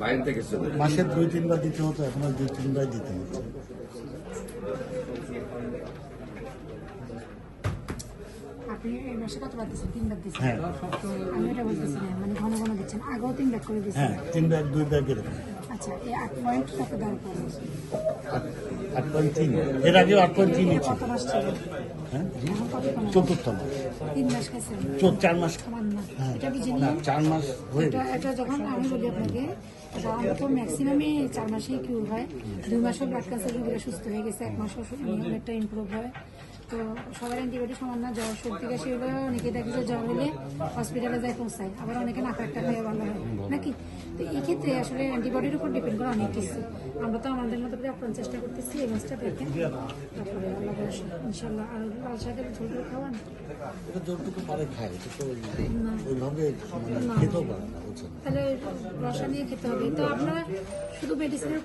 বাইরে থেকে মাসে 2-3 বার দিতে হতো, এখন আর 2-3 বার দিতে হচ্ছে। আপনি এই মাসে কতবার দিচ্ছেন? 3 বার দিচ্ছেন। হ্যাঁ আমি এটা বলতেছি না, মানে ঘন ঘন দিচ্ছেন, আগেও 3 বার করে দিচ্ছেন। হ্যাঁ 3 ব্যাগ 2 ব্যাগ এরকম। আচ্ছা, এই 8 পয়েন্ট কত দেওয়ার পর 8.3 এর আগে 8.3 নিয়েছি। কত মাস ছিল? হ্যাঁ এখন কত কমানো? চতুর্থ মাস 3 মাস গেছে। 4 মাস সমান না, হ্যাঁ এটা বুঝে না নিন। 4 মাস হয়ে এটা গেছে। এটা যখন আমি বলি আপনাকে, এটা অন্তত ম্যাক্সিমামই 4 মাসেই কিউর হয়। 2 মাসও ব্লাড ক্যান্সার রোগীরা সুস্থ হয়ে গেছে, 1 মাসও অনেকটা ইমপ্রুভ হয়। তো সবার অ্যান্টিবায়োটিক সমান না। জ্বর সর্দি কাশি হলে অনেকে দেখে যে জ্বর হলে হসপিটালে যায় পৌঁছায়, আবার অনেকে নাক একটা হয়ে ভালো হয় নাকি। তো এই ক্ষেত্রে আসলে অ্যান্টিবডির উপর ডিপেন্ড করে অনেক কিছু। আমরা তো আমাদের মতো করে আপনার চেষ্টা করতেছি, এই মাছটা দেখেন, তারপরে আল্লাহ ভরসা ইনশাল্লাহ। আর লাল শাকের ঝোল খাওয়ান এটা যতটুকু পারে খায়, এটা তো না, ওইভাবে মানে খেতেও পারে না, বুঝছেন। তাহলে রসা নিয়ে খেতে হবে। তো আপনারা শুধু মেডিসিনের